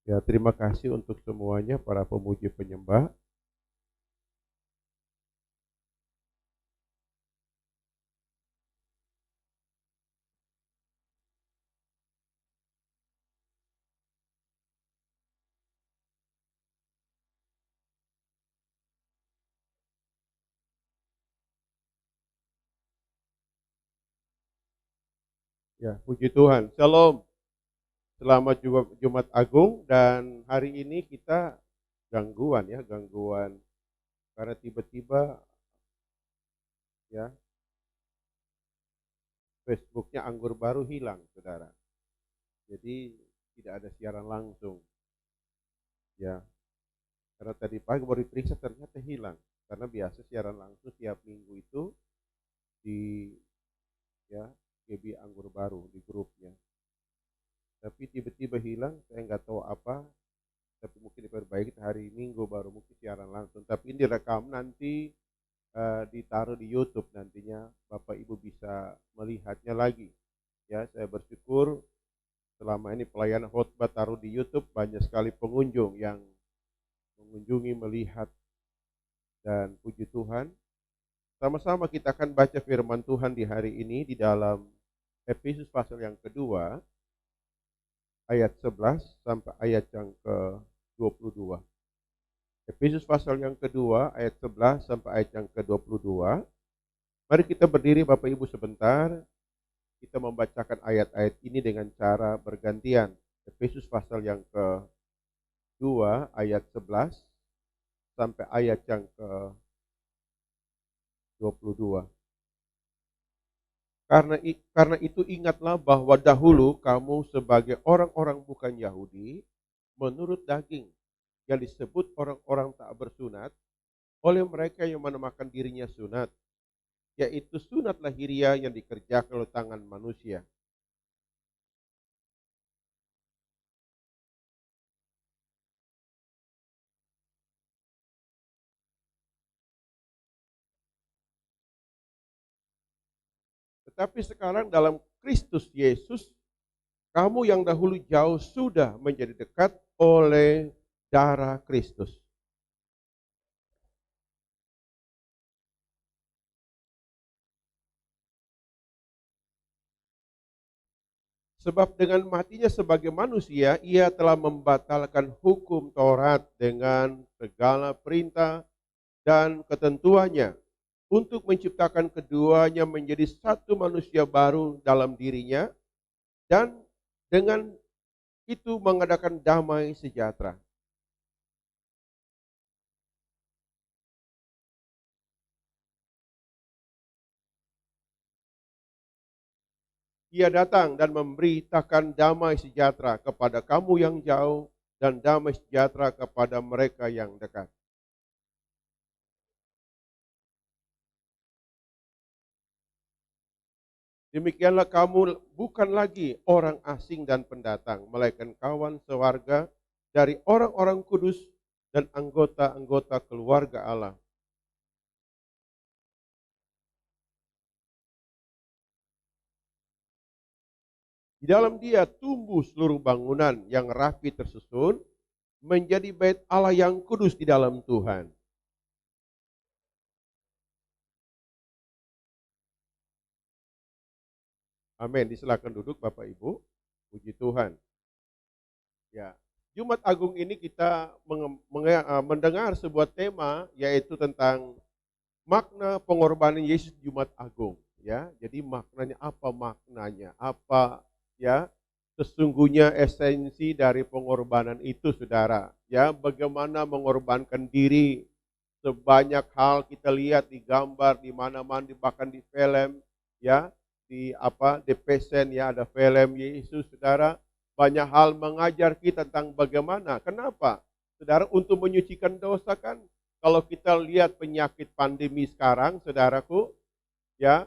Ya, terima kasih untuk semuanya para pemuji penyembah. Ya, puji Tuhan. Shalom. Selamat Jumat Agung, dan hari ini kita gangguan karena tiba-tiba ya Facebooknya Anggur Baru hilang, saudara. Jadi tidak ada siaran langsung. Ya, karena tadi pagi baru diperiksa ternyata hilang. Karena biasa siaran langsung tiap minggu itu di ya GB Anggur Baru di grupnya. Tapi tiba-tiba hilang, saya nggak tahu apa. Tapi mungkin diperbaiki hari Minggu baru mungkin siaran langsung. Tapi ini direkam nanti ditaruh di YouTube, nantinya Bapak Ibu bisa melihatnya lagi. Ya, saya bersyukur selama ini pelayanan khotbah taruh di YouTube, banyak sekali pengunjung yang mengunjungi, melihat, dan puji Tuhan. Sama-sama kita akan baca firman Tuhan di hari ini di dalam Efesus pasal yang kedua, ayat 11 sampai ayat yang ke-22. Efesus pasal yang kedua, ayat 11 sampai ayat yang ke-22. Mari kita berdiri Bapak Ibu sebentar. Kita membacakan ayat-ayat ini dengan cara bergantian. Efesus pasal yang kedua, ayat 11 sampai ayat yang ke-22. Karena itu ingatlah bahwa dahulu kamu sebagai orang-orang bukan Yahudi, menurut daging, yang disebut orang-orang tak bersunat, oleh mereka yang menamakan dirinya sunat, yaitu sunat lahiriah yang dikerjakan oleh tangan manusia. Tetapi sekarang dalam Kristus Yesus, kamu yang dahulu jauh sudah menjadi dekat oleh darah Kristus. Sebab dengan matinya sebagai manusia, ia telah membatalkan hukum Taurat dengan segala perintah dan ketentuannya, untuk menciptakan keduanya menjadi satu manusia baru dalam dirinya, dan dengan itu mengadakan damai sejahtera. Ia datang dan memberitakan damai sejahtera kepada kamu yang jauh dan damai sejahtera kepada mereka yang dekat. Demikianlah kamu bukan lagi orang asing dan pendatang, melainkan kawan sewarga dari orang-orang kudus dan anggota-anggota keluarga Allah. Di dalam Dia tumbuh seluruh bangunan yang rapi tersusun menjadi bait Allah yang kudus di dalam Tuhan. Amin. Disilakan duduk Bapak Ibu. Puji Tuhan. Ya, Jumat Agung ini kita mendengar sebuah tema, yaitu tentang makna pengorbanan Yesus Jumat Agung. Ya, jadi maknanya apa? Maknanya apa? Ya, sesungguhnya esensi dari pengorbanan itu, saudara. Ya, bagaimana mengorbankan diri. Sebanyak hal kita lihat di gambar, di mana-mana, bahkan di film, ya, di Passion, ya, ada film Yesus, saudara. Banyak hal mengajar kita tentang bagaimana. Kenapa? Saudara, untuk menyucikan dosa kan. Kalau kita lihat penyakit pandemi sekarang, saudaraku, ya,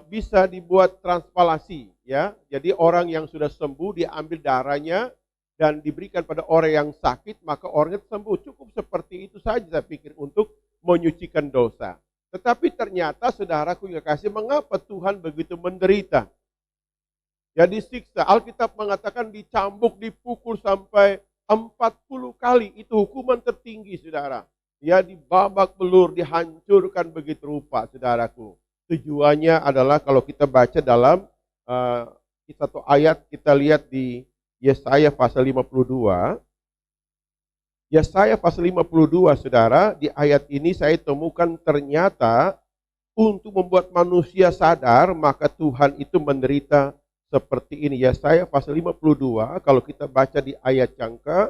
bisa dibuat transplantasi, ya. Jadi orang yang sudah sembuh diambil darahnya dan diberikan pada orang yang sakit, maka orangnya sembuh. Cukup seperti itu saja saya pikir untuk menyucikan dosa. Tetapi ternyata saudaraku yang kasih, mengapa Tuhan begitu menderita? Ya, disiksa. Alkitab mengatakan dicambuk, dipukul sampai 40 kali, itu hukuman tertinggi, saudara. Ya, dibabak belur, dihancurkan begitu rupa, saudaraku. Tujuannya adalah kalau kita baca dalam satu ayat, kita lihat di Yesaya pasal 52. Yesaya pasal 52, saudara, di ayat ini saya temukan ternyata untuk membuat manusia sadar, maka Tuhan itu menderita seperti ini. Yesaya pasal 52, kalau kita baca di ayat yang ke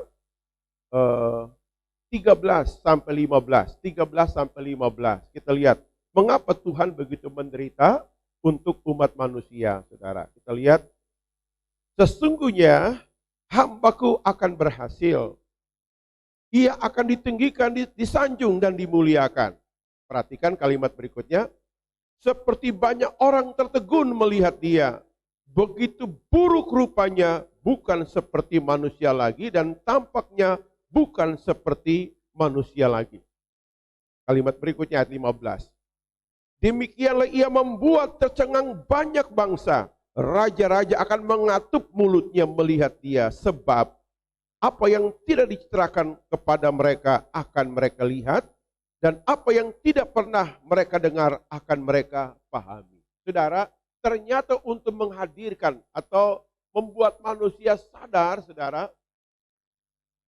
13 sampai 15. 13 sampai 15. Kita lihat, mengapa Tuhan begitu menderita untuk umat manusia, saudara. Kita lihat, sesungguhnya hambaku akan berhasil. Ia akan ditinggikan, disanjung dan dimuliakan. Perhatikan kalimat berikutnya. Seperti banyak orang tertegun melihat dia. Begitu buruk rupanya, bukan seperti manusia lagi, dan tampaknya bukan seperti manusia lagi. Kalimat berikutnya ayat 15. Demikianlah ia membuat tercengang banyak bangsa. Raja-raja akan mengatup mulutnya melihat dia. Sebab apa yang tidak dicitrakan kepada mereka akan mereka lihat. Dan apa yang tidak pernah mereka dengar akan mereka pahami. Saudara, ternyata untuk menghadirkan atau membuat manusia sadar, saudara,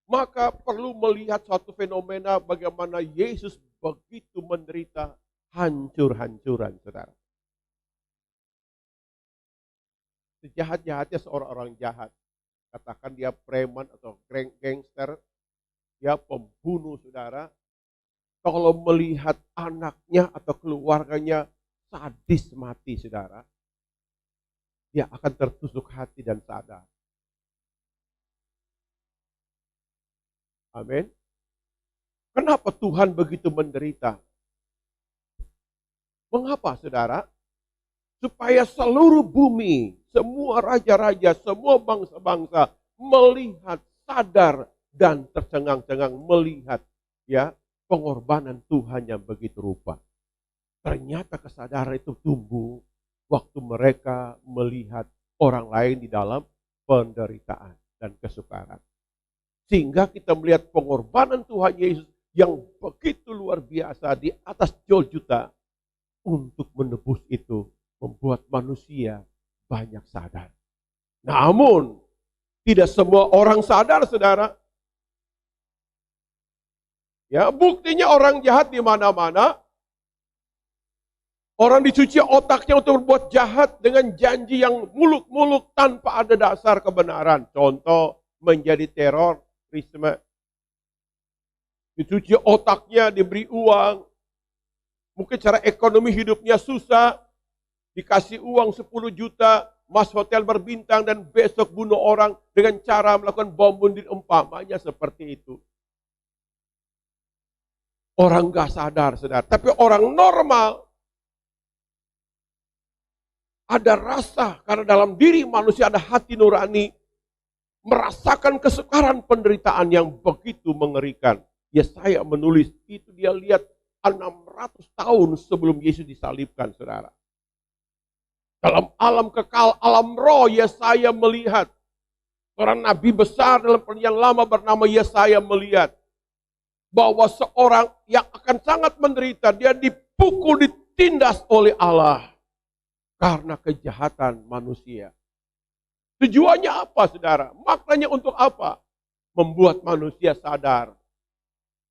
maka perlu melihat suatu fenomena bagaimana Yesus begitu menderita hancur-hancuran, saudara. Sejahat-jahatnya seorang orang jahat, katakan dia preman atau gangster, dia pembunuh, saudara. Kalau melihat anaknya atau keluarganya sadis mati, saudara, dia akan tertusuk hati dan sadar. Amin. Kenapa Tuhan begitu menderita? Mengapa, saudara? Supaya seluruh bumi, semua raja-raja, semua bangsa-bangsa melihat, sadar, dan tercengang-cengang melihat, ya, pengorbanan Tuhan yang begitu rupa. Ternyata kesadaran itu tumbuh waktu mereka melihat orang lain di dalam penderitaan dan kesukaran. Sehingga kita melihat pengorbanan Tuhan Yesus yang begitu luar biasa di atas Golgota untuk menebus itu, membuat manusia banyak sadar. Namun, tidak semua orang sadar, saudara. Ya, buktinya orang jahat di mana-mana. Orang dicuci otaknya untuk berbuat jahat dengan janji yang muluk-muluk tanpa ada dasar kebenaran. Contoh, menjadi terorisme. Dicuci otaknya, diberi uang. Mungkin cara ekonomi hidupnya susah. Dikasih uang 10 juta, mas hotel berbintang, dan besok bunuh orang dengan cara melakukan bom bunuh diri, umpamanya seperti itu. Orang gak sadar, saudara. Tapi orang normal ada rasa, karena dalam diri manusia ada hati nurani, merasakan kesukaran penderitaan yang begitu mengerikan. Yesaya menulis, itu dia lihat 600 tahun sebelum Yesus disalibkan, saudara. Dalam alam kekal, alam roh, Yesaya melihat. Seorang nabi besar dalam Perjanjian Lama bernama Yesaya melihat bahwa seorang yang akan sangat menderita, dia dipukul, ditindas oleh Allah karena kejahatan manusia. Tujuannya apa, saudara? Maknanya untuk apa? Membuat manusia sadar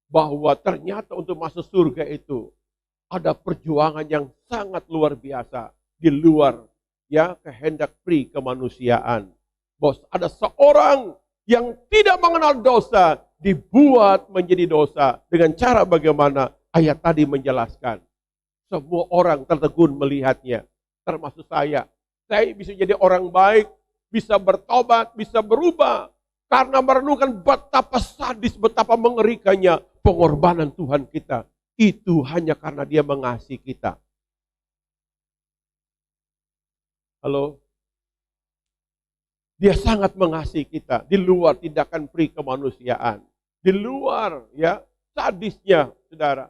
bahwa ternyata untuk masuk surga itu ada perjuangan yang sangat luar biasa di luar, ya, kehendak pri kemanusiaan. Bos, ada seorang yang tidak mengenal dosa dibuat menjadi dosa dengan cara bagaimana ayat tadi menjelaskan. Semua orang tertegun melihatnya, termasuk saya. Saya bisa jadi orang baik, bisa bertobat, bisa berubah karena merenungkan betapa sadis, betapa mengerikannya pengorbanan Tuhan kita. Itu hanya karena Dia mengasihi kita. Halo? Dia sangat mengasihi kita di luar tindakan pri kemanusiaan. Di luar, ya, sadisnya, saudara.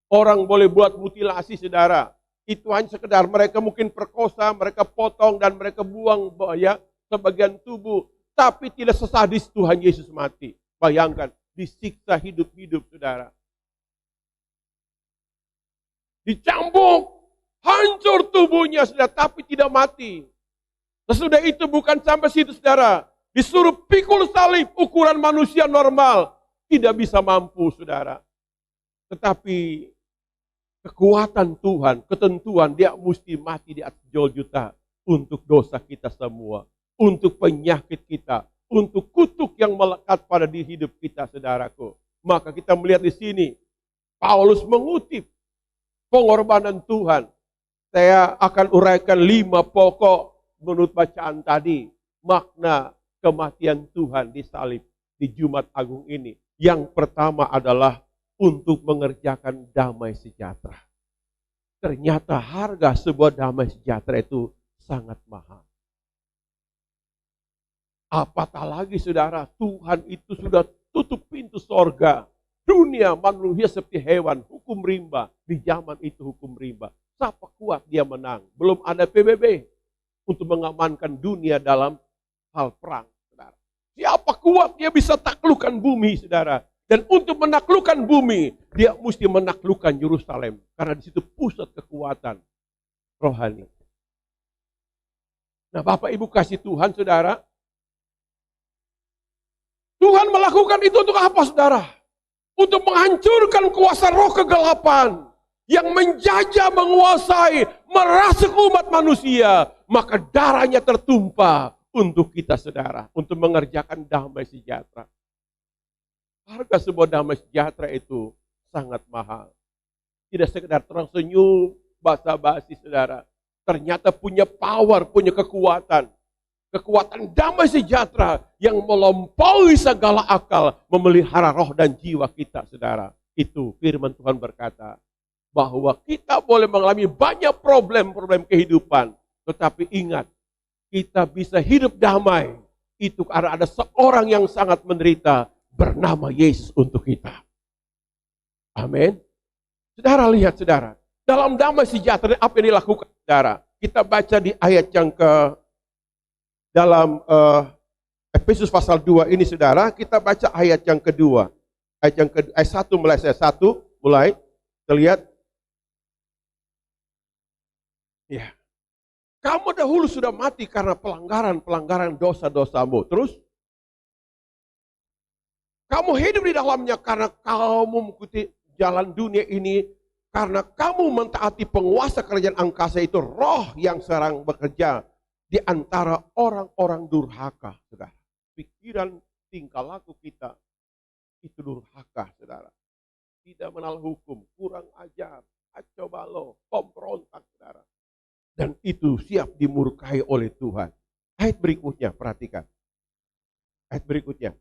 Orang boleh buat mutilasi, saudara. Itu hanya sekedar mereka mungkin perkosa, mereka potong dan mereka buang, ya, sebagian tubuh. Tapi tidak sesadis Tuhan Yesus mati. Bayangkan, disiksa hidup-hidup, saudara. Dicambuk, hancur tubuhnya, saudara, tapi tidak mati. Sesudah itu bukan sampai situ, saudara. Disuruh pikul salib ukuran manusia normal. Tidak bisa mampu, saudara. Tetapi kekuatan Tuhan, ketentuan dia mesti mati di atas Golgota untuk dosa kita semua. Untuk penyakit kita. Untuk kutuk yang melekat pada di hidup kita, saudaraku. Maka kita melihat di sini, Paulus mengutip pengorbanan Tuhan. Saya akan uraikan 5 pokok menurut bacaan tadi. Makna kematian Tuhan di salib di Jumat Agung ini. Yang pertama adalah untuk mengerjakan damai sejahtera. Ternyata harga sebuah damai sejahtera itu sangat mahal. Apatah lagi, saudara, Tuhan itu sudah tutup pintu sorga. Dunia manusia seperti hewan, hukum rimba. Di zaman itu hukum rimba. Siapa kuat dia menang. Belum ada PBB untuk mengamankan dunia dalam hal perang, saudara. Siapa kuat dia bisa taklukkan bumi, saudara. Dan untuk menaklukkan bumi, dia mesti menaklukkan Yerusalem. Karena di situ pusat kekuatan rohani. Nah, Bapak Ibu kasih Tuhan, saudara. Tuhan melakukan itu untuk apa, saudara? Untuk menghancurkan kuasa roh kegelapan yang menjajah, menguasai, merasuk umat manusia. Maka darahnya tertumpah untuk kita, saudara. Untuk mengerjakan damai sejahtera. Harga sebuah damai sejahtera itu sangat mahal. Tidak sekedar tersenyum, basa-basi, saudara. Ternyata punya power, punya kekuatan. Kekuatan damai sejahtera yang melampaui segala akal, memelihara roh dan jiwa kita, saudara. Itu firman Tuhan berkata, bahwa kita boleh mengalami banyak problem-problem kehidupan. Tetapi ingat, kita bisa hidup damai. Itu karena ada seorang yang sangat menderita, bernama Yesus untuk kita. Amin. Saudara lihat, saudara. Dalam damai sejahtera apa yang dilakukan, saudara? Kita baca di ayat yang dalam Efesus pasal 2 ini, saudara, kita baca ayat yang kedua. Ayat 1 mulai, saya 1 mulai. Kita lihat. Ya. Kamu dahulu sudah mati karena pelanggaran dosa-dosamu. Terus kamu hidup di dalamnya karena kamu mengikuti jalan dunia ini, karena kamu mentaati penguasa kerajaan angkasa itu, roh yang sekarang bekerja di antara orang-orang durhaka, saudara. Pikiran, tingkah laku kita itu durhaka, saudara. Tidak mengenal hukum, kurang ajar, kacau balau, pemberontak, saudara. Dan itu siap dimurkai oleh Tuhan. Ayat berikutnya, perhatikan. Ayat berikutnya.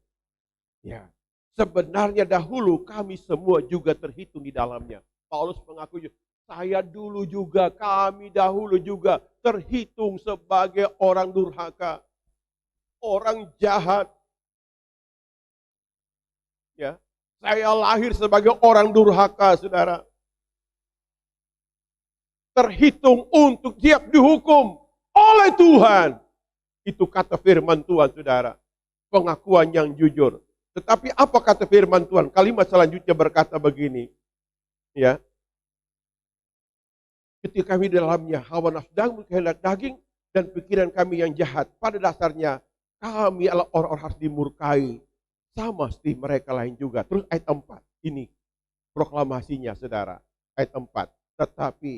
Ya, sebenarnya dahulu kami semua juga terhitung di dalamnya. Paulus mengaku, saya dulu juga, kami dahulu juga terhitung sebagai orang durhaka, orang jahat. Ya, saya lahir sebagai orang durhaka, saudara. Terhitung untuk siap dihukum oleh Tuhan. Itu kata firman Tuhan, saudara. Pengakuan yang jujur. Tetapi apa kata firman Tuhan? Kalimat selanjutnya berkata begini. Ya. Ketika kami di dalamnya hawa nafsu kehendak daging dan pikiran kami yang jahat. Pada dasarnya kami adalah orang-orang harus dimurkai. Sama seperti mereka lain juga. Terus ayat 4. Ini proklamasinya, saudara. Ayat 4. Tetapi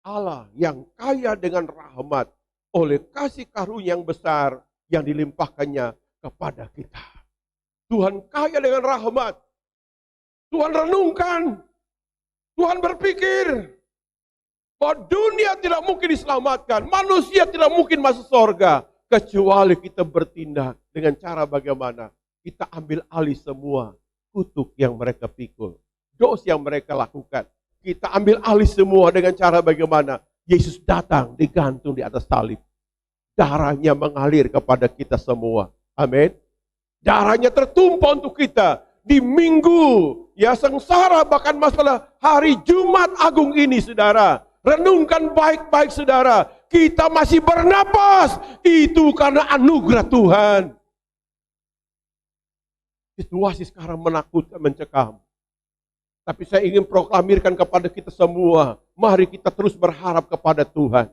Allah yang kaya dengan rahmat oleh kasih karunia yang besar yang dilimpahkannya kepada kita. Tuhan kaya dengan rahmat. Tuhan renungkan. Tuhan berpikir bahwa dunia tidak mungkin diselamatkan. Manusia tidak mungkin masuk surga. Kecuali kita bertindak dengan cara bagaimana. Kita ambil alih semua kutuk yang mereka pikul. Dosa yang mereka lakukan. Kita ambil alih semua dengan cara bagaimana. Yesus datang digantung di atas salib. Darahnya mengalir kepada kita semua. Amin. Darahnya tertumpah untuk kita. Di minggu ya sengsara, bahkan masalah hari Jumat Agung ini, saudara. Renungkan baik-baik, saudara. Kita masih bernapas. Itu karena anugerah Tuhan. Situasi sekarang menakutkan, mencekam. Tapi saya ingin proklamirkan kepada kita semua, mari kita terus berharap kepada Tuhan.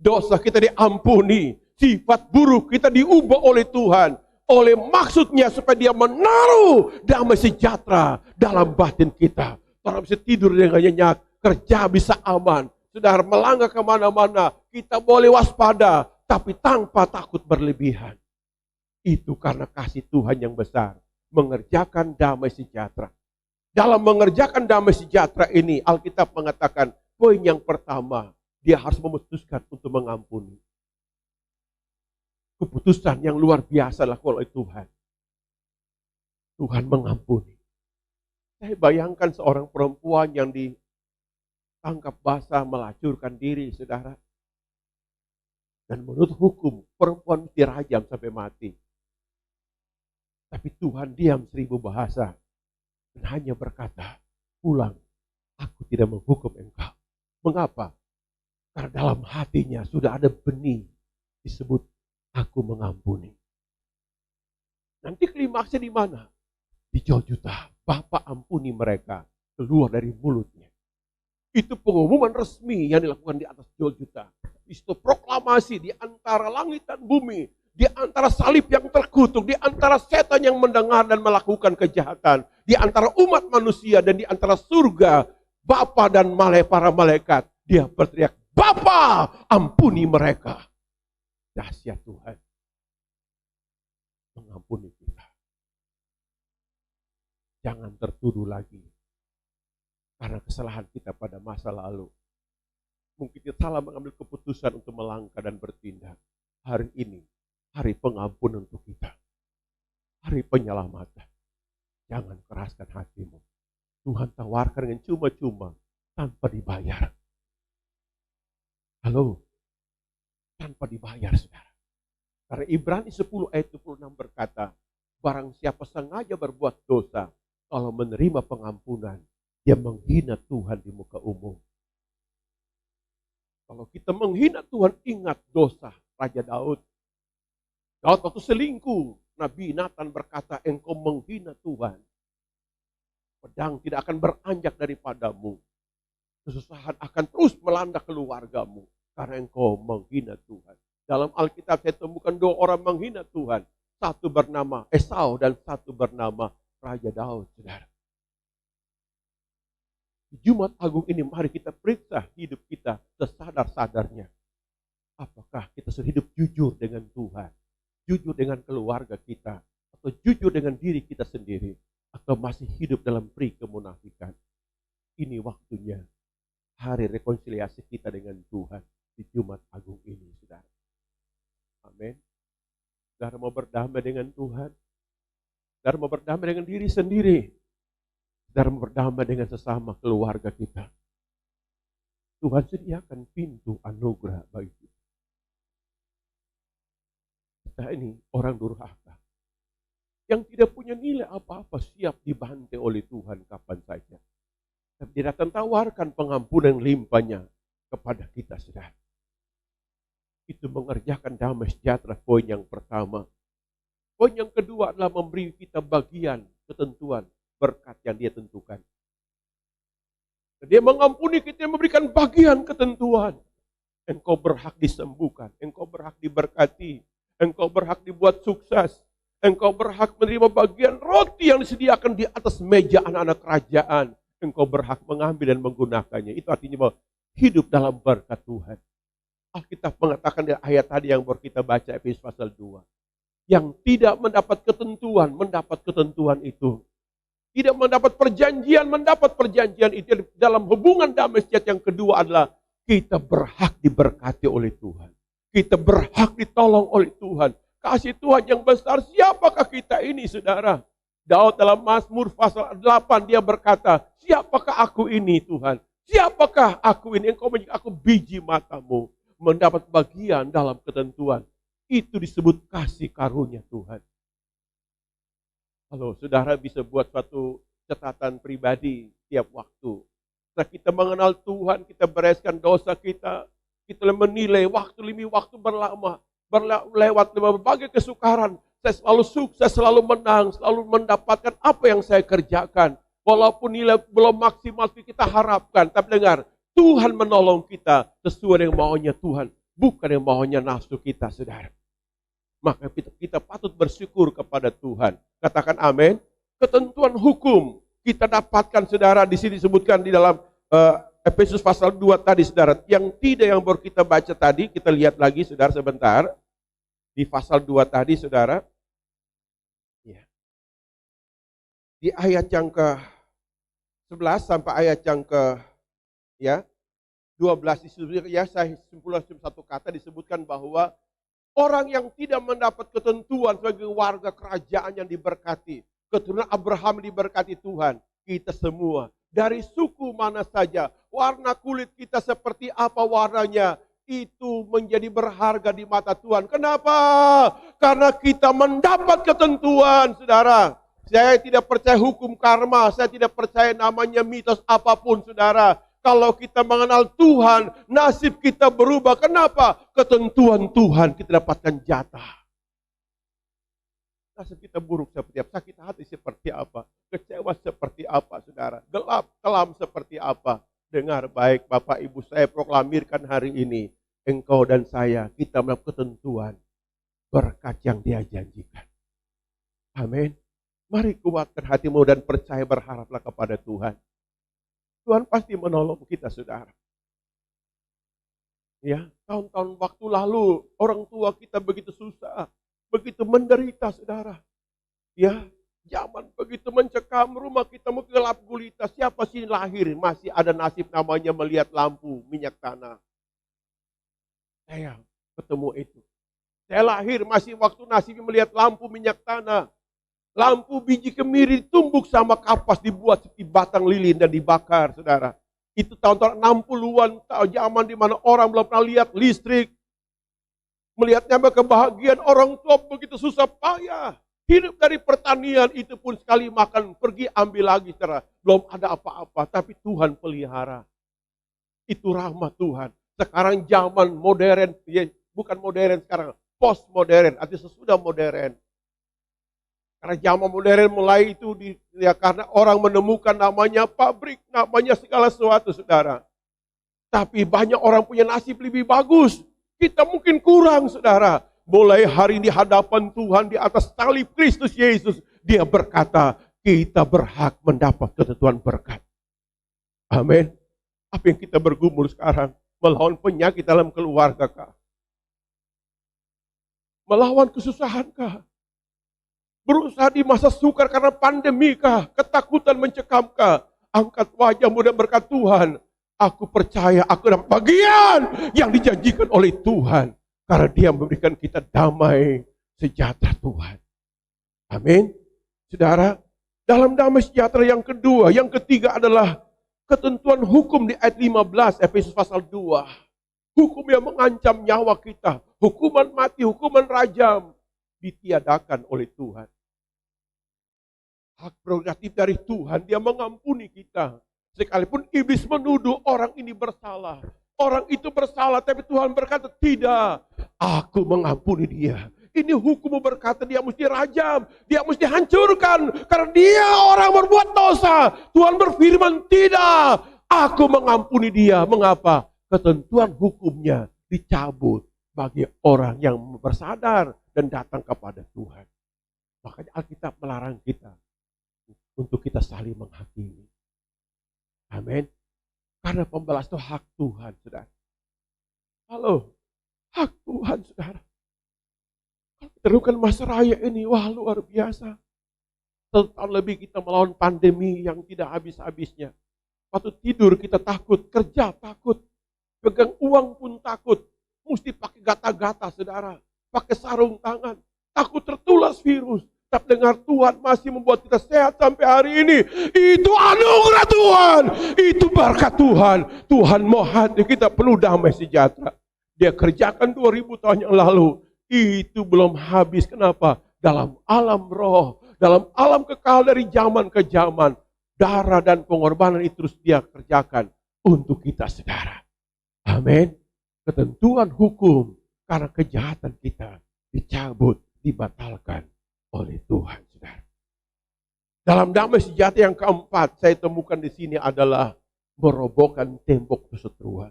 Dosa kita diampuni, sifat buruk kita diubah oleh Tuhan. Oleh maksudnya supaya dia menaruh damai sejahtera dalam batin kita. Orang bisa tidur dengan nyenyak, kerja bisa aman. Saudara melangkah kemana-mana, kita boleh waspada, tapi tanpa takut berlebihan. Itu karena kasih Tuhan yang besar. Mengerjakan damai sejahtera. Dalam mengerjakan damai sejahtera ini, Alkitab mengatakan, poin yang pertama, dia harus memutuskan untuk mengampuni. Keputusan yang luar biasa dilakukan oleh Tuhan. Tuhan mengampuni. Saya bayangkan seorang perempuan yang ditangkap basah, melacurkan diri, saudara. Dan menurut hukum, perempuan dirajam sampai mati. Tapi Tuhan diam 1000 bahasa. Dan hanya berkata, pulang, aku tidak menghukum engkau. Mengapa? Karena dalam hatinya sudah ada benih disebut aku mengampuni. Nanti klimaksnya di mana? Di Golgota. Bapa ampuni mereka. Keluar dari mulutnya. Itu pengumuman resmi yang dilakukan di atas Golgota. Itu proklamasi di antara langit dan bumi. Di antara salib yang terkutuk, di antara setan yang mendengar dan melakukan kejahatan, di antara umat manusia dan di antara surga, Bapa dan para malaikat, dia berteriak, Bapa, ampuni mereka. Dahsyat Tuhan mengampuni kita. Jangan tertuduh lagi karena kesalahan kita pada masa lalu. Mungkin kita salah mengambil keputusan untuk melangkah dan bertindak. Hari ini hari pengampunan untuk kita. Hari penyelamatan. Jangan keraskan hatimu. Tuhan tawarkan dengan cuma-cuma tanpa dibayar. Halo. Tanpa dibayar, saudara. Karena Ibrani 10 ayat 26 berkata, barang siapa sengaja berbuat dosa, kalau menerima pengampunan, dia menghina Tuhan di muka umum. Kalau kita menghina Tuhan, ingat dosa Raja Daud. Daud waktu selingkuh, Nabi Nathan berkata, engkau menghina Tuhan. Pedang tidak akan beranjak daripadamu. Kesusahan akan terus melanda keluargamu. Karena engkau menghina Tuhan. Dalam Alkitab saya temukan 2 orang menghina Tuhan. Satu bernama Esau dan satu bernama Raja Daud. Saudara. Di Jumat Agung ini mari kita periksa hidup kita sesadar-sadarnya. Apakah kita sudah hidup jujur dengan Tuhan? Jujur dengan keluarga kita, atau jujur dengan diri kita sendiri, atau masih hidup dalam peri kemunafikan. Ini waktunya hari rekonsiliasi kita dengan Tuhan di Jumat Agung ini, saudara. Amin. Saudara mau berdamai dengan Tuhan, saudara mau berdamai dengan diri sendiri, saudara mau berdamai dengan sesama keluarga kita. Tuhan sediakan pintu anugerah bagi kita. Kita ini orang durhaka yang tidak punya nilai apa-apa, siap dibantai oleh Tuhan kapan saja. Dan dia datang tawarkan pengampunan limpahnya kepada kita, saudara. Itu mengerjakan damai sejahtera, poin yang pertama. Poin yang kedua adalah memberi kita bagian ketentuan berkat yang dia tentukan. Dan dia mengampuni kita, memberikan bagian ketentuan. Engkau berhak disembuhkan, engkau berhak diberkati, engkau berhak dibuat sukses. Engkau berhak menerima bagian roti yang disediakan di atas meja anak-anak kerajaan. Engkau berhak mengambil dan menggunakannya. Itu artinya bahwa hidup dalam berkat Tuhan. Alkitab mengatakan di ayat tadi yang baru kita baca, Efesus pasal 2. Yang tidak mendapat ketentuan itu. Tidak mendapat perjanjian itu. Dalam hubungan damai sejahtera yang kedua adalah kita berhak diberkati oleh Tuhan. Kita berhak ditolong oleh Tuhan. Kasih Tuhan yang besar, siapakah kita ini, saudara? Daud dalam Mazmur pasal 8 dia berkata, siapakah aku ini, Tuhan? Siapakah aku ini? Engkau menjadi aku biji matamu, mendapat bagian dalam ketentuan. Itu disebut kasih karunia Tuhan. Kalau saudara bisa buat suatu catatan pribadi tiap waktu. Setelah kita mengenal Tuhan, kita bereskan dosa kita menilai waktu demi waktu berlama, lewat berbagai kesukaran, saya selalu sukses, selalu menang, selalu mendapatkan apa yang saya kerjakan. Walaupun nilai belum maksimal kita harapkan, tapi dengar, Tuhan menolong kita sesuai dengan maunya Tuhan, bukan yang maunya nafsu kita, saudara. Maka kita patut bersyukur kepada Tuhan. Katakan amin. Ketentuan hukum kita dapatkan, saudara, di sini disebutkan di dalam Efesus pasal 2 tadi, saudara. Yang tidak yang baru kita baca tadi, kita lihat lagi, saudara, sebentar. Di pasal 2 tadi, saudara. Ya. Di ayat yang ke-11 sampai ayat yang ke-12 disebutkan, ya saya simpulkan satu kata, disebutkan bahwa orang yang tidak mendapat ketentuan sebagai warga kerajaan yang diberkati, keturunan Abraham diberkati Tuhan, kita semua, dari suku mana saja, warna kulit kita seperti apa warnanya, itu menjadi berharga di mata Tuhan. Kenapa? Karena kita mendapat ketentuan, saudara. Saya tidak percaya hukum karma, saya tidak percaya namanya mitos apapun, saudara. Kalau kita mengenal Tuhan, nasib kita berubah. Kenapa? Ketentuan Tuhan kita dapatkan jatah. Nasib kita buruk seperti apa? Sakit hati seperti apa? Kecewa seperti apa, saudara? Gelap, kelam seperti apa? Dengar baik Bapak Ibu, saya proklamirkan hari ini. Engkau dan saya, kita mendapat ketentuan berkat yang Dia janjikan. Amin. Mari kuatkan hatimu dan percaya, berharaplah kepada Tuhan. Tuhan pasti menolong kita, saudara. Ya, tahun-tahun waktu lalu orang tua kita begitu susah, begitu menderita, saudara. Ya, zaman begitu mencekam, rumah kita mungkin gelap gulita. Siapa sih lahir masih ada nasib namanya melihat lampu minyak tanah? Saya ketemu itu. Saya lahir masih waktu nasib melihat lampu minyak tanah. Lampu biji kemiri ditumbuk sama kapas, dibuat seperti batang lilin dan dibakar, saudara. Itu tahun-tahun 60-an, zaman di mana orang belum pernah lihat listrik. Melihatnya kebahagiaan, orang tua begitu susah payah. Hidup dari pertanian itu pun sekali makan, pergi ambil lagi, saudara. Belum ada apa-apa, tapi Tuhan pelihara. Itu rahmat Tuhan. Sekarang zaman modern, ya, bukan modern sekarang, postmodern, artinya sesudah modern. Karena zaman modern mulai itu karena orang menemukan namanya pabrik, namanya segala sesuatu, saudara. Tapi banyak orang punya nasib lebih bagus. Kita mungkin kurang, saudara. Mulai hari di hadapan Tuhan di atas salib Kristus Yesus, Dia berkata, kita berhak mendapat ketentuan berkat. Amin. Apa yang kita bergumul sekarang? Melawan penyakit dalam keluarga kah? Melawan kesusahan kah? Berusaha di masa sukar karena pandemi kah? Ketakutan mencekamkah? Angkat wajahmu dan berkat Tuhan. Aku percaya aku dapat bagian yang dijanjikan oleh Tuhan. Karena Dia memberikan kita damai sejahtera Tuhan. Amin. Saudara, dalam damai sejahtera yang kedua, yang ketiga adalah ketentuan hukum di ayat 15 Efesus pasal 2. Hukum yang mengancam nyawa kita. Hukuman mati, hukuman rajam ditiadakan oleh Tuhan. Hak prerogatif dari Tuhan, Dia mengampuni kita. Sekalipun iblis menuduh orang ini bersalah. Orang itu bersalah, tapi Tuhan berkata, tidak, aku mengampuni dia. Ini hukum berkata dia mesti rajam, dia mesti hancurkan, karena dia orang berbuat dosa. Tuhan berfirman, tidak, aku mengampuni dia. Mengapa? Ketentuan hukumnya dicabut bagi orang yang bersadar dan datang kepada Tuhan. Makanya Alkitab melarang kita untuk kita saling menghakimi. Amin. Karena pembalas itu hak Tuhan, saudara. Halo, hak Tuhan, saudara. Kalau kita lakukan masa raya ini, wah luar biasa. 1 tahun lebih kita melawan pandemi yang tidak habis-habisnya. Waktu tidur kita takut, kerja takut, pegang uang pun takut. Mesti pakai gata-gata, saudara. Pakai sarung tangan. Takut tertular virus. Tapi dengar, Tuhan masih membuat kita sehat sampai hari ini. Itu anugerah Tuhan. Itu berkat Tuhan. Tuhan mau hati kita penuh damai sejahtera. Dia kerjakan 2000 tahun yang lalu. Itu belum habis. Kenapa? Dalam alam roh. Dalam alam kekal dari zaman ke zaman. Darah dan pengorbanan itu terus Dia kerjakan. Untuk kita, saudara. Amin. Ketentuan hukum karena kejahatan kita dicabut dibatalkan oleh Tuhan, saudara. Dalam damai sejahtera yang keempat, saya temukan di sini adalah merobohkan tembok perseteruan.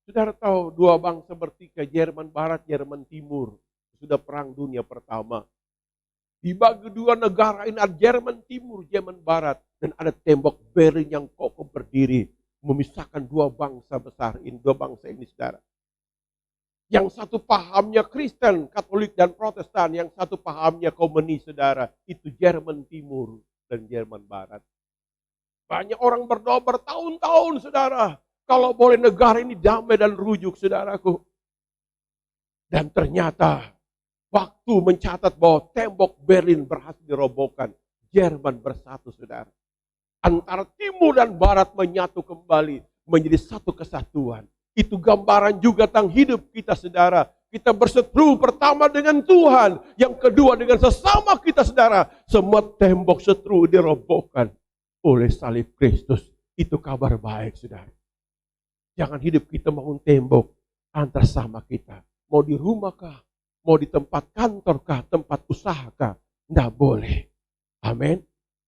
Saudara tahu dua bangsa bertikai, Jerman Barat, Jerman Timur, sudah perang dunia pertama. Dibagi dua negara ini, ada Jerman Timur, Jerman Barat, dan ada tembok Berlin yang kokoh berdiri, memisahkan dua bangsa besar ini, dua bangsa ini, saudara. Yang satu pahamnya Kristen, Katolik, dan Protestan. Yang satu pahamnya komunis, saudara. Itu Jerman Timur dan Jerman Barat. Banyak orang berdoa bertahun-tahun, saudara. Kalau boleh negara ini damai dan rujuk, saudaraku. Dan ternyata waktu mencatat bahwa tembok Berlin berhasil dirobohkan. Jerman bersatu, saudara. Antara timur dan barat menyatu kembali menjadi satu kesatuan. Itu gambaran juga tentang hidup kita, saudara. Kita berseteru pertama dengan Tuhan. Yang kedua dengan sesama kita, saudara. Semua tembok seteru dirobohkan oleh salib Kristus. Itu kabar baik, saudara. Jangan hidup kita bangun tembok antar sama kita. Mau di rumah kah? Mau di tempat kantor kah? Tempat usaha kah? Tidak boleh. Amin.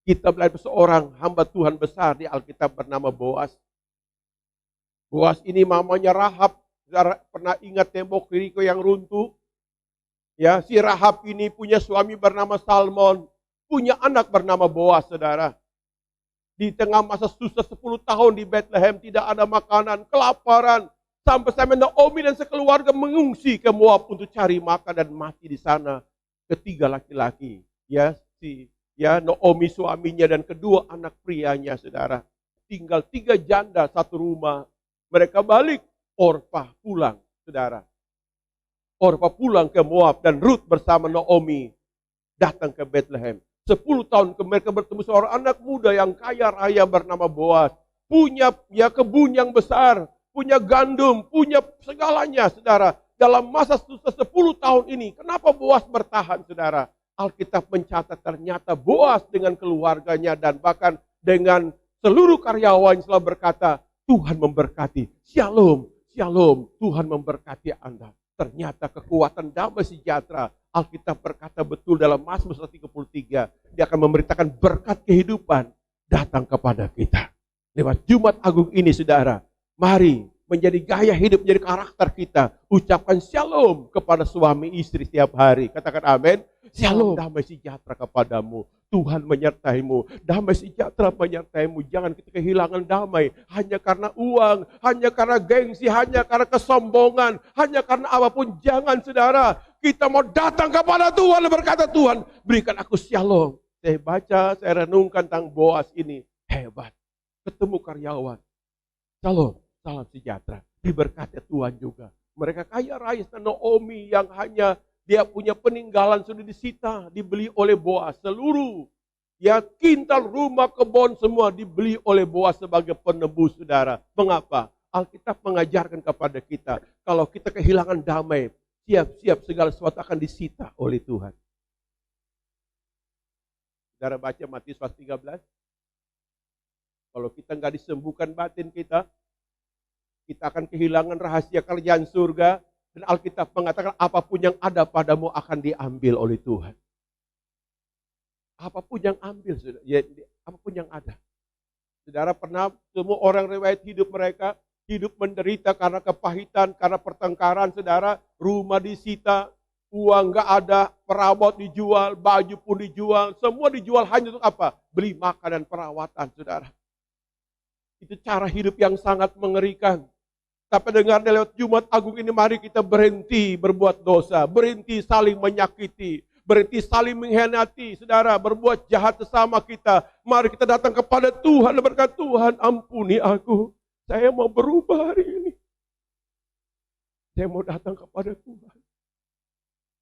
Kita belajar seorang hamba Tuhan besar di Alkitab bernama Boas. Boas ini mamanya Rahab. Saudara pernah ingat tembok Yeriko yang runtuh? Ya, si Rahab ini punya suami bernama Salmon. Punya anak bernama Boas, saudara. Di tengah masa susah 10 tahun di Bethlehem, tidak ada makanan, kelaparan. Sampai-sampai Naomi dan sekeluarga mengungsi ke Moab untuk cari makan dan mati di sana. Ketiga laki-laki. Ya, Naomi suaminya dan kedua anak prianya, saudara. Tinggal 3 janda satu rumah. Mereka balik, Orpah pulang, saudara. Orpah pulang ke Moab dan Ruth bersama Naomi datang ke Bethlehem. 10 tahun mereka bertemu seorang anak muda yang kaya raya bernama Boas. Punya kebun yang besar, punya gandum, punya segalanya, saudara. Dalam masa susah 10 tahun ini, kenapa Boas bertahan, saudara? Alkitab mencatat ternyata Boas dengan keluarganya dan bahkan dengan seluruh karyawan selalu berkata, Tuhan memberkati. Shalom, shalom. Tuhan memberkati Anda. Ternyata kekuatan damai sejahtera. Alkitab berkata betul dalam Mazmur 133. Dia akan memberitakan berkat kehidupan datang kepada kita. Lewat Jumat Agung ini, saudara. Mari menjadi gaya hidup, menjadi karakter kita. Ucapkan shalom kepada suami istri setiap hari. Katakan amin. Shalom, damai sejahtera kepadamu. Tuhan menyertaimu, damai sejahtera menyertaimu. Jangan kita kehilangan damai hanya karena uang, hanya karena gengsi, hanya karena kesombongan, hanya karena apapun. Jangan, saudara. Kita mau datang kepada Tuhan dan berkata, Tuhan berikan aku shalom. Saya baca, saya renungkan tentang Boas ini. Hebat. Ketemu karyawan. Shalom, salam sejahtera. Diberkati Tuhan juga. Mereka kaya raya. Naomi yang hanya dia punya peninggalan sudah disita, dibeli oleh Boas. Seluruh kintal, rumah, kebun semua dibeli oleh Boas sebagai penebus, saudara. Mengapa? Alkitab mengajarkan kepada kita, kalau kita kehilangan damai, siap-siap segala sesuatu akan disita oleh Tuhan. Saudara baca Matius pasal 13. Kalau kita nggak disembuhkan batin kita akan kehilangan rahasia kerajaan surga. Dan Alkitab mengatakan apapun yang ada padamu akan diambil oleh Tuhan. Apapun yang ambil, apapun yang ada. Saudara pernah semua orang riwayat hidup mereka, hidup menderita karena kepahitan, karena pertengkaran, saudara. Rumah disita, uang gak ada, perabot dijual, baju pun dijual. Semua dijual hanya untuk apa? Beli makan dan perawatan, saudara. Itu cara hidup yang sangat mengerikan. Tapi dengar lewat Jumat Agung ini, mari kita berhenti berbuat dosa, berhenti saling menyakiti, berhenti saling mengkhianati, saudara, berbuat jahat sesama kita. Mari kita datang kepada Tuhan dan berkata, Tuhan ampuni aku, saya mau berubah hari ini. Saya mau datang kepada Tuhan.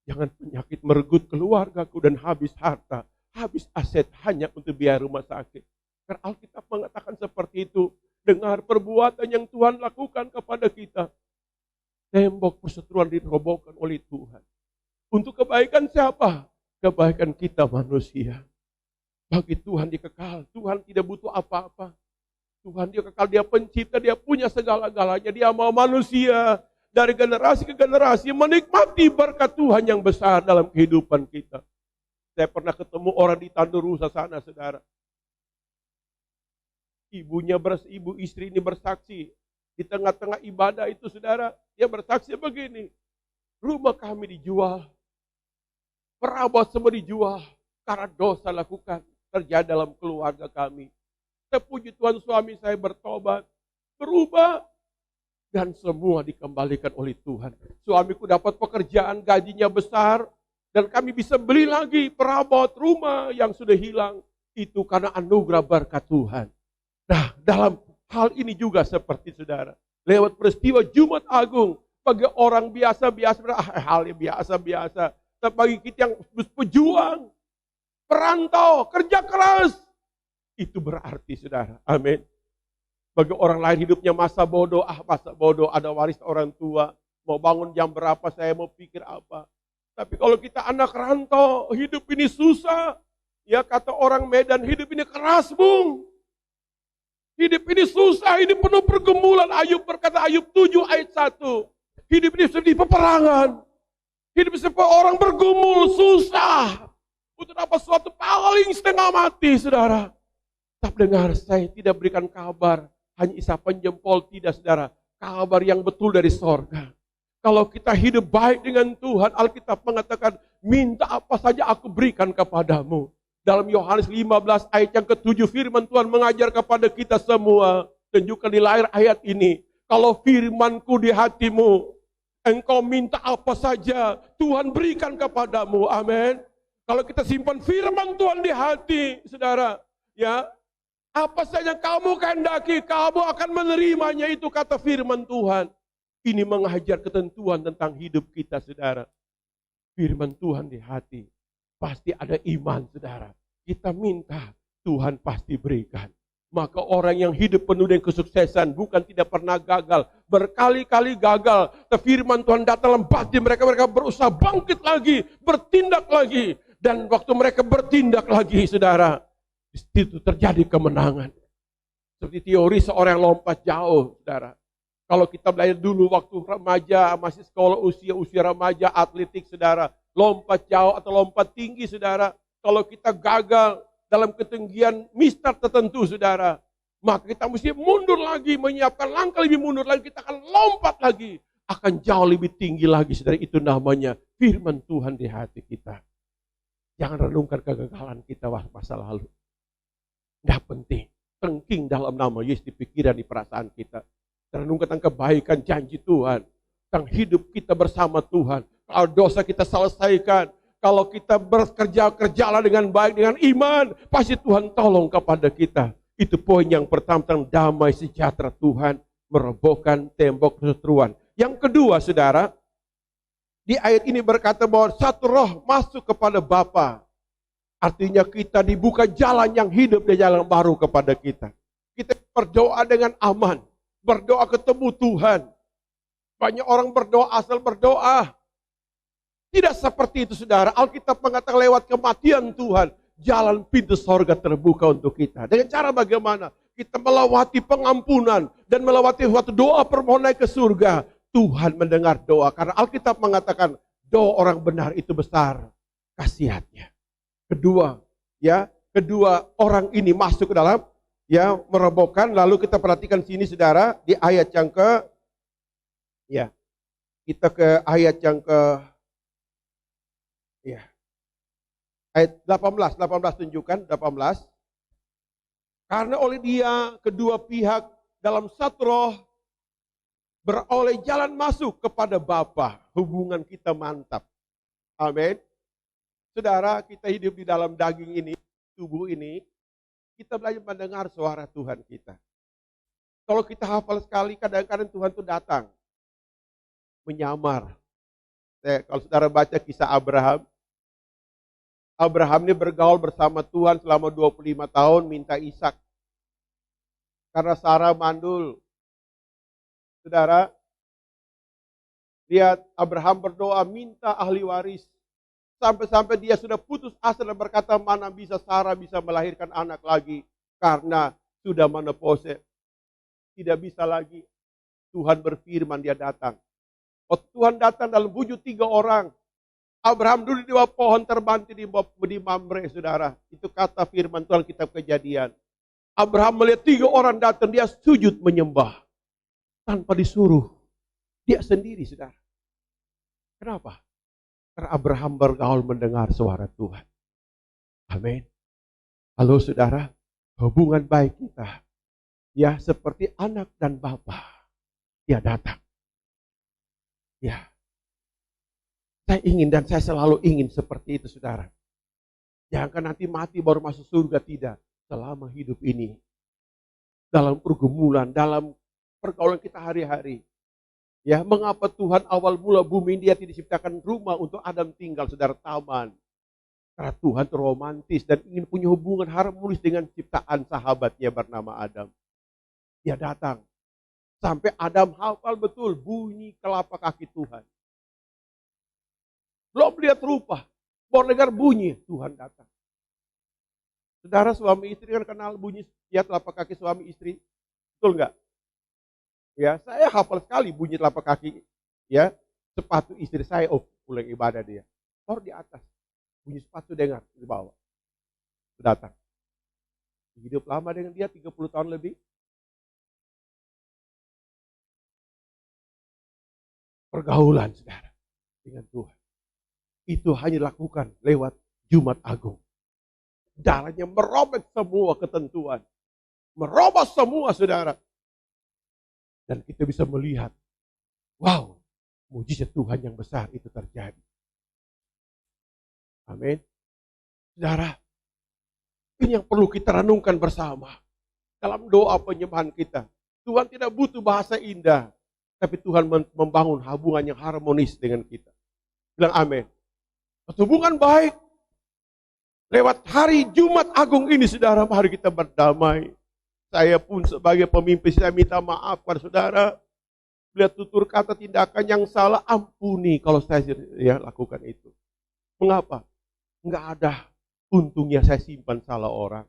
Jangan penyakit merenggut keluargaku dan habis harta, habis aset hanya untuk biaya rumah sakit. Karena Alkitab mengatakan seperti itu. Dengar perbuatan yang Tuhan lakukan kepada kita. Tembok perseteruan dirobohkan oleh Tuhan. Untuk kebaikan siapa? Kebaikan kita manusia. Bagi Tuhan dia kekal. Tuhan tidak butuh apa-apa. Tuhan dia kekal, dia pencipta, dia punya segala-galanya. Dia mau manusia dari generasi ke generasi menikmati berkat Tuhan yang besar dalam kehidupan kita. Saya pernah ketemu orang di Tandurusa sana, saudara. Ibu istri ini bersaksi di tengah-tengah ibadah itu, saudara. Dia bersaksi begini, rumah kami dijual, perabot semua dijual karena dosa lakukan terjadi dalam keluarga kami. Puji Tuhan, suami saya bertobat, berubah, dan semua dikembalikan oleh Tuhan. Suamiku dapat pekerjaan, gajinya besar, dan kami bisa beli lagi perabot rumah yang sudah hilang. Itu karena anugerah berkat Tuhan. Nah, dalam hal ini juga seperti saudara. Lewat peristiwa Jumat Agung, bagi orang biasa-biasa, halnya biasa-biasa. Tapi bagi kita yang pejuang, perantau, kerja keras, itu berarti, saudara. Amin. Bagi orang lain hidupnya masa bodoh, ada waris orang tua. Mau bangun jam berapa, saya mau pikir apa. Tapi kalau kita anak rantau, hidup ini susah. Ya kata orang Medan, hidup ini keras, Bung. Hidup ini susah, ini penuh pergumulan. Ayub berkata, Ayub 7 ayat 1. Hidup ini seperti peperangan. Hidup seperti orang bergumul, susah. Untuk apa suatu paling setengah mati, saudara. Tapi dengar, saya tidak berikan kabar. Hanya isapan jempol, tidak, saudara. Kabar yang betul dari sorga. Kalau kita hidup baik dengan Tuhan, Alkitab mengatakan, minta apa saja aku berikan kepadamu. Dalam Yohanes 15 ayat yang ke-7, firman Tuhan mengajar kepada kita semua. Dan juga di lahir ayat ini, kalau firmanku di hatimu, engkau minta apa saja, Tuhan berikan kepadamu. Amin. Kalau kita simpan firman Tuhan di hati, saudara, ya, apa saja kamu kehendaki, kamu akan menerimanya, itu kata firman Tuhan. Ini mengajar ketentuan tentang hidup kita, saudara. Firman Tuhan di hati. Pasti ada iman, saudara. Kita minta, Tuhan pasti berikan. Maka orang yang hidup penuh dengan kesuksesan, bukan tidak pernah gagal. Berkali-kali gagal. Tapi firman Tuhan datang dalam hati mereka berusaha bangkit lagi, bertindak lagi. Dan waktu mereka bertindak lagi, saudara, di situ terjadi kemenangan. Seperti teori seorang yang lompat jauh, saudara. Kalau kita belajar dulu waktu remaja, masih sekolah usia remaja, atletik, saudara. Lompat jauh atau lompat tinggi, saudara. Kalau kita gagal dalam ketinggian mistar tertentu, saudara. Maka kita mesti mundur lagi, menyiapkan langkah lebih mundur lagi. Kita akan lompat lagi. Akan jauh lebih tinggi lagi, saudara. Itu namanya firman Tuhan di hati kita. Jangan renungkan kegagalan kita masa lalu. Tidak penting. Tengking dalam nama Yesus di pikiran, di perasaan kita. Renungkan tentang kebaikan janji Tuhan. Tentang hidup kita bersama Tuhan. Kalau dosa kita selesaikan. Kalau kita kerjalah dengan baik, dengan iman. Pasti Tuhan tolong kepada kita. Itu poin yang pertama, tentang damai sejahtera Tuhan. Merobohkan tembok perseteruan. Yang kedua, saudara. Di ayat ini berkata bahwa satu roh masuk kepada Bapa. Artinya kita dibuka jalan yang hidup dan jalan baru kepada kita. Kita berdoa dengan aman. Berdoa ketemu Tuhan. Banyak orang berdoa asal berdoa. Tidak seperti itu, saudara. Alkitab mengatakan lewat kematian Tuhan, jalan pintu sorga terbuka untuk kita. Dengan cara bagaimana? Kita melewati pengampunan dan melewati suatu doa permohonan ke surga. Tuhan mendengar doa. Karena Alkitab mengatakan doa orang benar itu besar khasiatnya. Kedua orang ini masuk ke dalam, ya, merobohkan. Lalu kita perhatikan sini, saudara, di ayat yang kita ke ayat yang ayat 18 tunjukkan 18. Karena oleh dia kedua pihak dalam satu roh beroleh jalan masuk kepada Bapa. Hubungan kita mantap. Amin. Saudara, kita hidup di dalam daging ini, tubuh ini, kita belajar mendengar suara Tuhan kita. Kalau kita hafal sekali, kadang-kadang Tuhan itu datang. Menyamar. Kalau saudara baca kisah Abraham. Abraham ini bergaul bersama Tuhan selama 25 tahun, minta Ishak. Karena Sarah mandul. Saudara, lihat Abraham berdoa minta ahli waris. Sampai-sampai dia sudah putus asa dan berkata, mana bisa Sarah bisa melahirkan anak lagi. Karena sudah menopause. Tidak bisa lagi. Tuhan berfirman, dia datang. Waktu Tuhan datang dalam wujud 3 orang. Abraham duduk di bawah pohon terbanti di Mamre, saudara. Itu kata firman Tuhan kitab Kejadian. Abraham melihat 3 orang datang, dia sujud menyembah. Tanpa disuruh. Dia sendiri, saudara. Kenapa? Karena Abraham bergaul mendengar suara Tuhan. Amin. Halo saudara, hubungan baik kita. Ya seperti anak dan bapa. Dia datang. Ya. Saya ingin dan saya selalu ingin seperti itu saudara. Jangan nanti mati baru masuk surga, tidak. Selama hidup ini. Dalam pergumulan, dalam pergaulan kita hari-hari. Ya, mengapa Tuhan awal mula bumi dia tidak diciptakan rumah untuk Adam tinggal, saudara, taman. Karena Tuhan romantis dan ingin punya hubungan harmonis dengan ciptaan sahabatnya bernama Adam. Dia datang. Sampai Adam hafal betul bunyi kelapa kaki Tuhan. Belum lihat rupa, baru dengar bunyi, Tuhan datang. Saudara suami istri kan kenal bunyi ya telapak kaki suami istri, betul nggak? Ya, saya hafal sekali bunyi telapak kaki, ya sepatu istri saya, pulang ibadah dia. Baru di atas, bunyi sepatu dengar di bawah, datang. Hidup lama dengan dia 30 tahun lebih. Pergaulan saudara dengan Tuhan. Itu hanya dilakukan lewat Jumat Agung. Darahnya merobek semua ketentuan. Merubah semua saudara. Dan kita bisa melihat, wow, mujizat Tuhan yang besar itu terjadi. Amin. Saudara, ini yang perlu kita renungkan bersama. Dalam doa penyembahan kita. Tuhan tidak butuh bahasa indah. Tapi Tuhan membangun hubungan yang harmonis dengan kita. Bilang amin. Hubungan baik. Lewat hari Jumat Agung ini saudara, mari kita berdamai. Saya pun sebagai pemimpin saya minta maaf kepada saudara. Lihat tutur kata tindakan yang salah, ampuni kalau saya lakukan itu. Mengapa? Enggak ada untungnya saya simpan salah orang.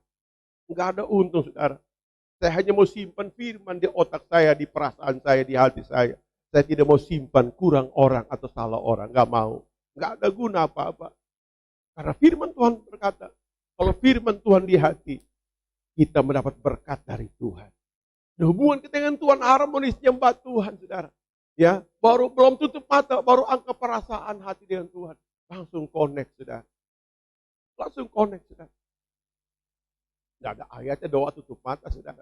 Enggak ada untung saudara. Saya hanya mau simpan firman di otak saya, di perasaan saya, di hati saya. Saya tidak mau simpan kurang orang atau salah orang, enggak mau. Enggak ada guna apa-apa. Karena firman Tuhan berkata, kalau firman Tuhan di hati, kita mendapat berkat dari Tuhan. Dan hubungan kita dengan Tuhan harmonis, nyembah Tuhan, saudara. Ya, belum tutup mata, baru angkat perasaan hati dengan Tuhan. Langsung connect, saudara. Langsung connect, saudara. Tidak ada ayatnya doa tutup mata, saudara.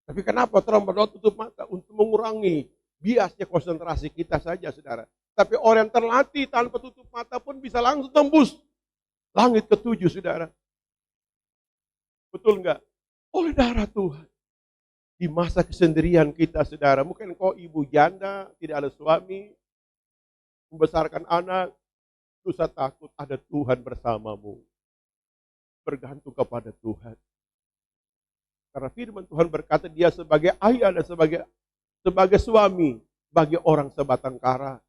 Tapi kenapa orang berdoa tutup mata? Untuk mengurangi biasnya konsentrasi kita saja, saudara. Tapi orang yang terlatih tanpa tutup mata pun bisa langsung tembus langit ke-7, saudara. Betul enggak? Oleh darah Tuhan. Di masa kesendirian kita, saudara. Mungkin kau ibu janda, tidak ada suami, membesarkan anak, susah takut ada Tuhan bersamamu. Bergantung kepada Tuhan. Karena firman Tuhan berkata dia sebagai ayah dan sebagai suami bagi orang sebatang kara.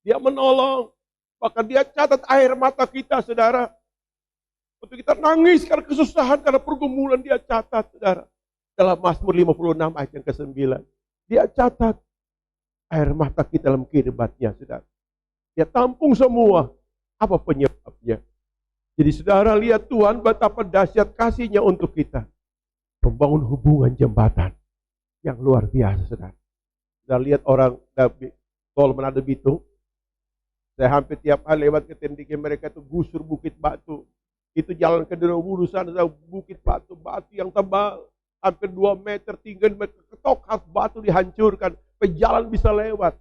Dia menolong. Bahkan dia catat air mata kita, saudara. Waktu kita nangis karena kesusahan, karena pergumulan, dia catat, saudara. Dalam Mazmur 56 ayat yang ke-9. Dia catat air mata kita dalam kiribatnya, saudara. Dia tampung semua. Apa penyebabnya? Jadi saudara lihat Tuhan betapa dahsyat kasihnya untuk kita. Membangun hubungan jembatan yang luar biasa, saudara. Kita lihat orang tol Manado Bitung. Saya hampir tiap hari lewat ke tendiknya mereka itu gusur bukit batu. Itu jalan ke Denoburu sana, bukit batu yang tebal. Hampir 2 meter tinggi, ketok harus batu dihancurkan. Pejalan bisa lewat.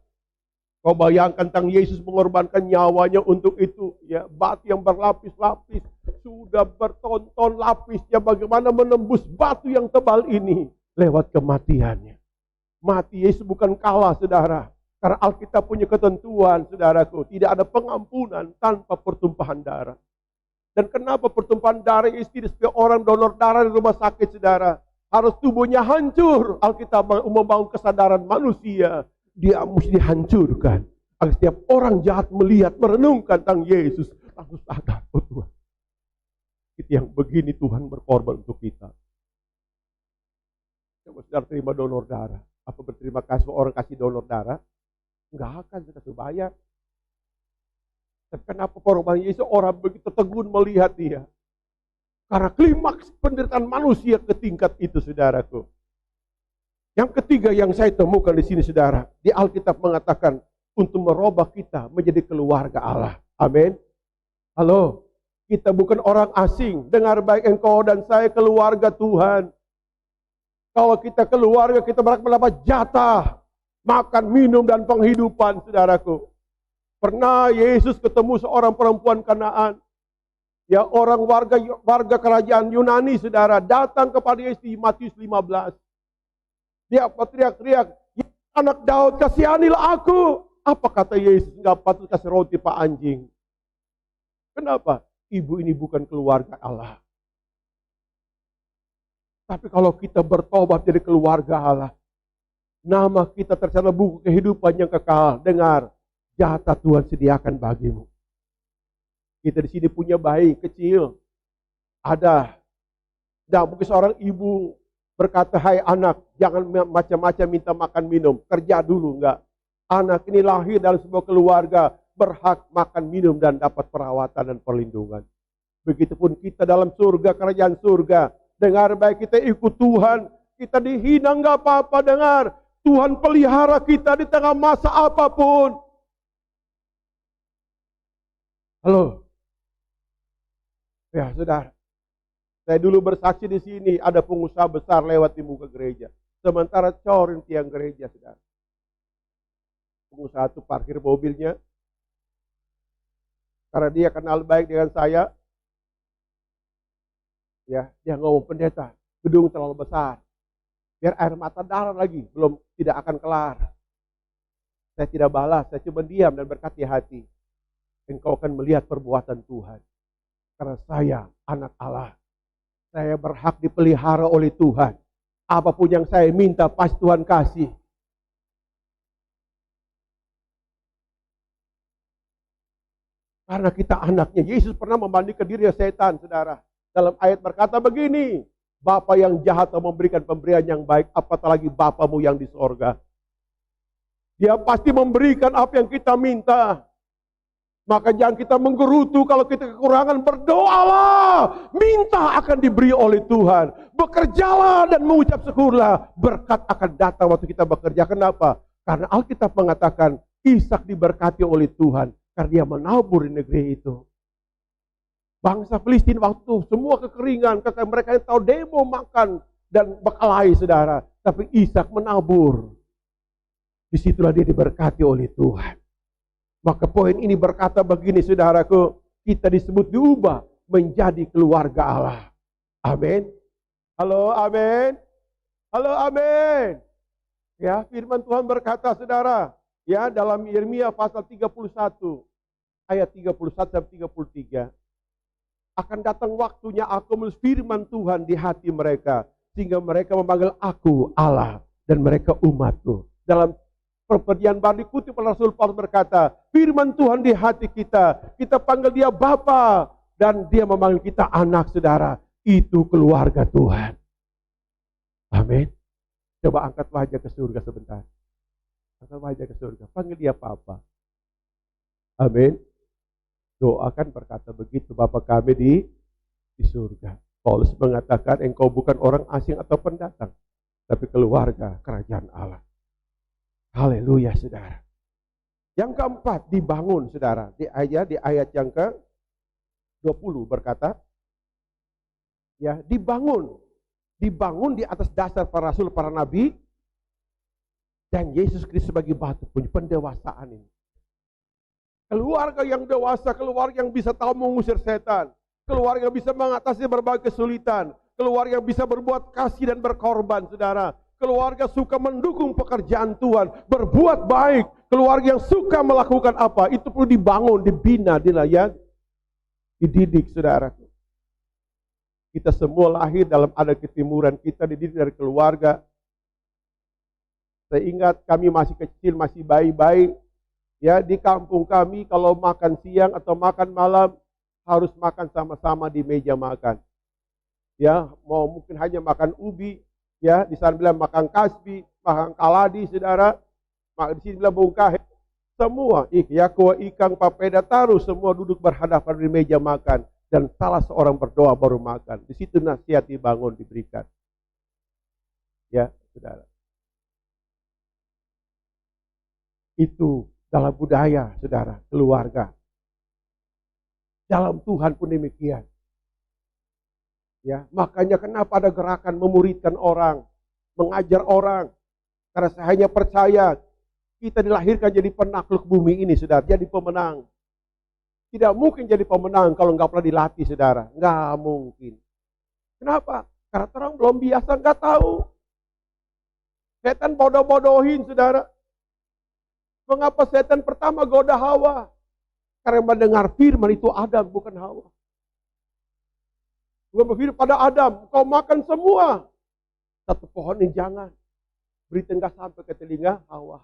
Kau bayangkan tentang Yesus mengorbankan nyawanya untuk itu. Ya, batu yang berlapis-lapis. Sudah bertonton lapisnya bagaimana menembus batu yang tebal ini. Lewat kematiannya. Mati Yesus bukan kalah, saudara. Karena Alkitab punya ketentuan, saudaraku. Tidak ada pengampunan tanpa pertumpahan darah. Dan kenapa pertumpahan darah istri supaya orang donor darah di rumah sakit, saudara. Harus tubuhnya hancur. Alkitab membangun kesadaran manusia. Dia mesti dihancurkan. Agar setiap orang jahat melihat, merenungkan tentang Yesus. Langsung sadar, oh Tuhan. Itu yang begini Tuhan berkorban untuk kita. saudara terima donor darah? Apa berterima kasih orang kasih donor darah? Enggak akan kita bayar. Tapi kenapa korban Yesus orang begitu tegun melihat dia? Karena klimaks penderitaan manusia ke tingkat itu, saudaraku. Yang ketiga yang saya temukan di sini, saudara, di Alkitab mengatakan untuk merubah kita menjadi keluarga Allah. Amin. Halo, kita bukan orang asing. Dengar baik, engkau dan saya keluarga Tuhan. Kalau kita keluarga, kita berhak mendapat jatah makan, minum, dan penghidupan, saudaraku. Pernah Yesus ketemu seorang perempuan Kanaan. Ya, orang warga kerajaan Yunani, saudara, datang kepada Yesus di Matius 15. Dia teriak-teriak, "Ya anak Daud, kasihanilah aku." Apa kata Yesus? Enggak patut kasih roti pak anjing. Kenapa? Ibu ini bukan keluarga Allah. Tapi kalau kita bertobat jadi keluarga Allah, nama kita tercatat buku kehidupan yang kekal. Dengar, jatah Tuhan sediakan bagimu. Kita di sini punya bayi kecil. Ada. Nah, mungkin seorang ibu berkata, "Hai anak, jangan macam-macam minta makan minum. Kerja dulu." Enggak. Anak ini lahir dalam sebuah keluarga, berhak makan minum dan dapat perawatan dan perlindungan. Begitupun kita dalam surga, kerajaan surga. Dengar baik, kita ikut Tuhan. Kita dihina enggak apa-apa, dengar. Tuhan pelihara kita di tengah masa apapun. Halo. Ya, saudara. Saya dulu bersaksi di sini, ada pengusaha besar lewat di muka gereja. Sementara corin tiang gereja, saudara. Pengusaha itu parkir mobilnya. Karena dia kenal baik dengan saya. Ya, dia ngomong, "Pendeta, gedung terlalu besar. Biar air mata darah lagi, tidak akan kelar." Saya tidak balas, saya cuma diam dan berkati hati. Engkau akan melihat perbuatan Tuhan. Karena saya anak Allah. Saya berhak dipelihara oleh Tuhan. Apapun yang saya minta pasti Tuhan kasih. Karena kita anaknya. Yesus pernah membandingkan diri setan, saudara. Dalam ayat berkata begini, "Bapa yang jahat memberikan pemberian yang baik, apatah lagi Bapamu yang di sorga." Dia pasti memberikan apa yang kita minta. Maka jangan kita menggerutu kalau kita kekurangan. Berdoalah, minta akan diberi oleh Tuhan. Bekerjalah dan mengucap syukurlah. Berkat akan datang waktu kita bekerja. Kenapa? Karena Alkitab mengatakan Ishak diberkati oleh Tuhan karena dia menabur di negeri itu. Bangsa Filistin waktu semua kekeringan, mereka yang tahu demo makan dan berkelahi, saudara. Tapi Ishak menabur. Disitulah dia diberkati oleh Tuhan. Maka poin ini berkata begini, saudaraku, kita disebut diubah menjadi keluarga Allah. Amin. Halo, amin. Halo, amin. Ya, firman Tuhan berkata, saudara, ya, dalam Yeremia pasal 31 ayat 31 sampai 33. Akan datang waktunya aku menulis firman Tuhan di hati mereka, sehingga mereka memanggil aku Allah dan mereka umatku. Dalam Perjanjian Baru dikutip oleh Rasul Paulus berkata, firman Tuhan di hati kita, kita panggil dia Bapa dan dia memanggil kita anak, saudara. Itu keluarga Tuhan. Amin. Coba angkat wajah ke surga sebentar. Angkat wajah ke surga, panggil dia Papa. Amin. Doakan berkata begitu, Bapa kami di surga. Paulus mengatakan engkau bukan orang asing atau pendatang, tapi keluarga kerajaan Allah. Haleluya, saudara. Yang keempat, dibangun, saudara. Di ayat yang ke-20 berkata, ya, dibangun. Dibangun di atas dasar para rasul, para nabi, dan Yesus Kristus sebagai batu punya pendewasaan ini. Keluarga yang dewasa, keluarga yang bisa tahu mengusir setan, keluarga yang bisa mengatasi berbagai kesulitan, keluarga yang bisa berbuat kasih dan berkorban, saudara. Keluarga suka mendukung pekerjaan Tuhan, berbuat baik. Keluarga yang suka melakukan apa, itu perlu dibangun, dibina, dididik, saudara. Kita semua lahir dalam adat ketimuran, kita dididik dari keluarga. Saya ingat kami masih kecil, masih bayi-bayi. Ya, di kampung kami kalau makan siang atau makan malam harus makan sama-sama di meja makan. Ya, mau mungkin hanya makan ubi, Ya, di sana bilang makan kasbi, makan kaladi, saudara. Di sini bilang bungkahe. Semua, yakwa, ikan, papeda, taruh, semua duduk berhadapan di meja makan. Dan salah seorang berdoa baru makan. Di situ nasihat dibangun, diberikan. Ya, saudara. Itu dalam budaya, saudara, keluarga. Dalam Tuhan pun demikian. Ya, makanya kenapa ada gerakan memuridkan orang, mengajar orang. Karena saya hanya percaya kita dilahirkan jadi penakluk bumi ini, saudara, jadi pemenang. Tidak mungkin jadi pemenang kalau nggak pernah dilatih, saudara. Nggak mungkin. Kenapa? Karena orang belum biasa, nggak tahu. Setan bodoh-bodohin, saudara. Mengapa setan pertama goda Hawa? Karena mendengar firman itu Adam, bukan Hawa. Tuhan berfirman pada Adam, kau makan semua. Satu pohon ini jangan. Berita nggak sampai ke telinga Hawa.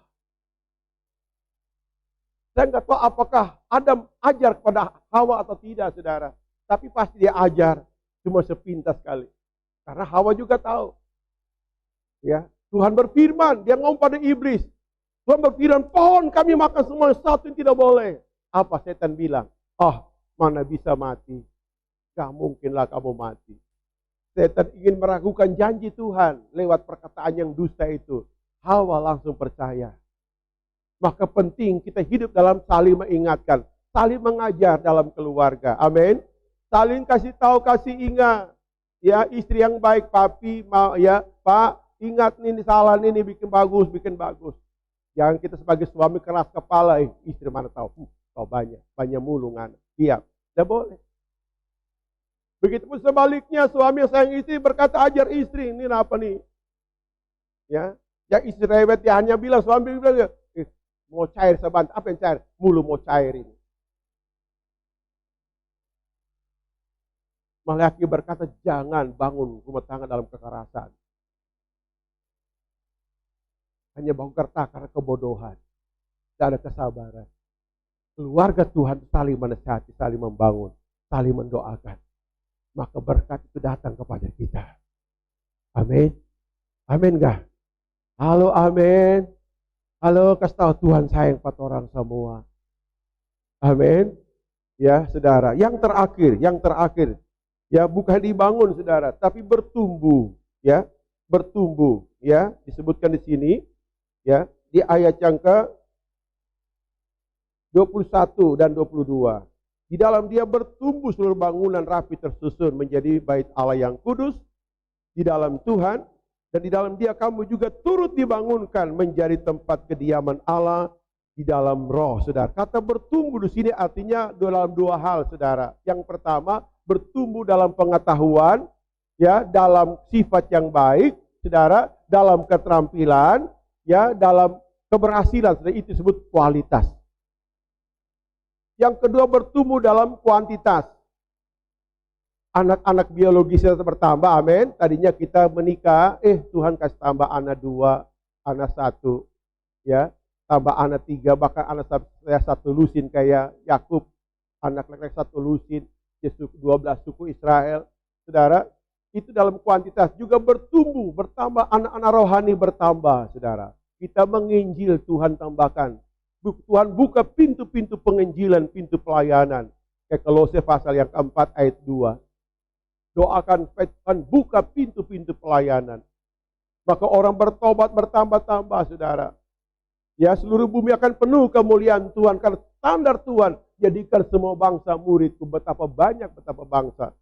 Saya nggak tahu apakah Adam ajar kepada Hawa atau tidak, saudara. Tapi pasti dia ajar, cuma sepintas sekali. Karena Hawa juga tahu. Ya, Tuhan berfirman, dia ngomong pada iblis. Tuhan berfirman, pohon kami makan semua, satu yang tidak boleh. Apa setan bilang? Mana bisa mati? Gak mungkinlah kamu mati. Setan ingin meragukan janji Tuhan lewat perkataan yang dusta itu. Hawa langsung percaya. Maka penting kita hidup dalam saling mengingatkan, saling mengajar dalam keluarga. Amin. Saling kasih tahu, kasih ingat. Ya, istri yang baik, papi, ya, Pak, ingat ini salah ini bikin bagus, bikin bagus. Jangan kita sebagai suami keras kepala, istri mana tahu, kau banyak mulungan. Iya, tidak boleh. Begitupun sebaliknya, suami yang sayang istri berkata ajar istri, ini apa nih? Ya, yang istri rewet dia hanya bilang, suami bilang, mau cair sebentar, apa yang cair? Mulu mau cair ini. Malaki berkata, jangan bangun rumah tangga dalam kekerasan. Hanya bangun kerta karena kebodohan. Tidak ada kesabaran. Keluarga Tuhan saling menasihati, saling membangun, saling mendoakan. Maka berkat itu datang kepada kita. Amin. Amin gak? Halo, amin. Halo, kasih tahu Tuhan sayang pada orang semua. Amin. Ya, saudara. Yang terakhir. Ya, bukan dibangun, saudara, tapi bertumbuh. Ya, bertumbuh. Ya, disebutkan di sini. Ya, di ayat yang ke 21 dan 22. Di dalam dia bertumbuh seluruh bangunan rapi tersusun menjadi bait Allah yang kudus di dalam Tuhan, dan di dalam dia kamu juga turut dibangunkan menjadi tempat kediaman Allah di dalam roh, saudara. Kata bertumbuh di sini artinya dalam dua hal, saudara. Yang pertama, bertumbuh dalam pengetahuan, ya, dalam sifat yang baik, saudara, dalam keterampilan, ya, dalam keberhasilan, saudara, itu disebut kualitas. Yang kedua, bertumbuh dalam kuantitas. Anak-anak biologis kita bertambah, amin. Tadinya kita menikah, Tuhan kasih tambah anak 2, anak 1, ya, tambah anak 3, bahkan anak saya 1 lusin kayak Yakub, anak laki-laki 1 lusin, Yesus 12 suku Israel. Saudara, itu dalam kuantitas juga bertumbuh, bertambah, anak-anak rohani bertambah, saudara. Kita menginjil, Tuhan tambahkan. Tuhan buka pintu-pintu penginjilan, pintu pelayanan. Kayak Kolose pasal yang keempat ayat 2. Doakan Tuhan buka pintu-pintu pelayanan. Maka orang bertobat bertambah-tambah, saudara. Ya, seluruh bumi akan penuh kemuliaan Tuhan. Karena standar Tuhan, jadikan semua bangsa muridku. Betapa banyak, betapa bangsa.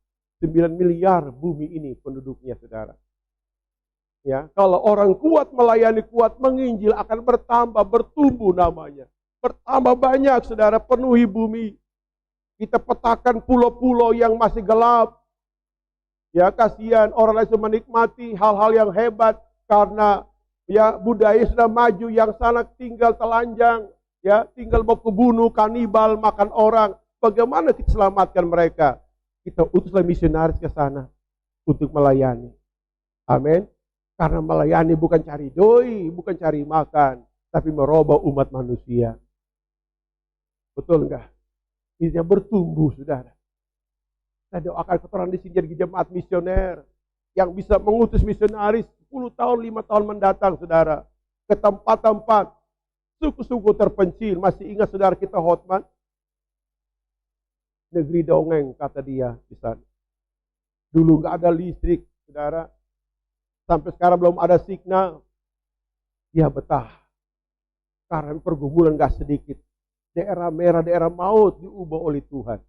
9 miliar bumi ini penduduknya, saudara. Ya, kalau orang kuat melayani, kuat menginjil, akan bertambah, bertumbuh namanya. Bertambah banyak, saudara, penuhi bumi. Kita petakan pulau-pulau yang masih gelap. Ya, kasihan orang lain menikmati hal-hal yang hebat karena ya budaya sudah maju, yang sana tinggal telanjang, ya, tinggal mau kebunuh, kanibal, makan orang. Bagaimana kita selamatkan mereka? Kita utuslah misionaris ke sana untuk melayani. Amin. Karena melayani bukan cari doi, bukan cari makan, tapi merubah umat manusia. Betul enggak? Ini bertumbuh, saudara. Saya doakan keturunan di sini jadi jemaat misioner yang bisa mengutus misionaris 10 tahun, 5 tahun mendatang, saudara. Ke tempat-tempat suku-suku terpencil. Masih ingat saudara kita Hotman? Negeri dongeng, kata dia di sana. Dulu nggak ada listrik, saudara. Sampai sekarang belum ada signal. Dia betah. Karena pergumulan nggak sedikit. Daerah merah, daerah maut diubah oleh Tuhan.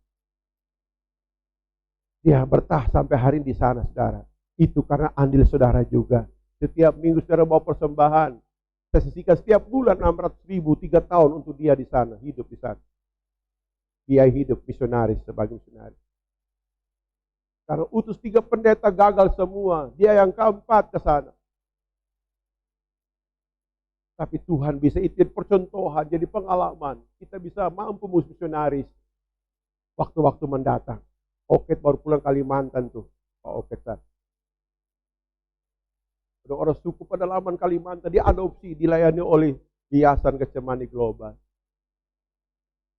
Dia bertah sampai hari ini di sana, saudara. Itu karena andil saudara juga. Setiap minggu saudara bawa persembahan. Saya sisihkan setiap bulan 600.000, 3 tahun untuk dia di sana, hidup di sana. Dia hidup misionaris sebagai misionaris. Karena utus 3 pendeta gagal semua. Dia yang keempat ke sana. Tapi Tuhan bisa itu jadi percontohan, jadi pengalaman. Kita bisa mampu misionaris waktu-waktu mendatang. Oket baru pulang Kalimantan tuh, Pak Oket. Ada orang suku pedalaman Kalimantan, diadopsi, dilayani oleh Yayasan Getsemani Global.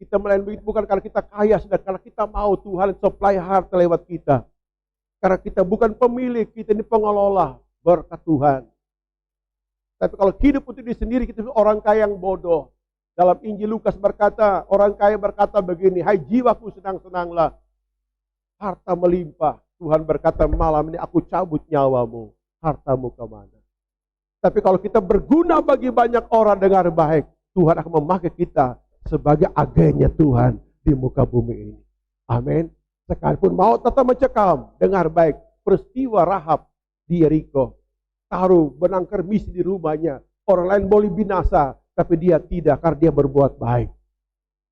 Kita melayani bukan karena kita kaya, sedang karena kita mau Tuhan supply harta lewat kita. Karena kita bukan pemilik, kita ini pengelola berkat Tuhan. Tapi kalau hidup untuk diri sendiri, kita orang kaya yang bodoh. Dalam Injil Lukas berkata, orang kaya berkata begini, hai jiwaku senang-senanglah, harta melimpah. Tuhan berkata, malam ini aku cabut nyawamu, hartamu kemana? Tapi kalau kita berguna bagi banyak orang, dengar baik, Tuhan akan memakai kita sebagai agennya Tuhan di muka bumi ini. Amin. Sekalipun maut tetap mencekam, dengar baik, peristiwa Rahab di Yeriko, taruh benang kermis di rumahnya. Orang lain boleh binasa, tapi dia tidak, karena dia berbuat baik.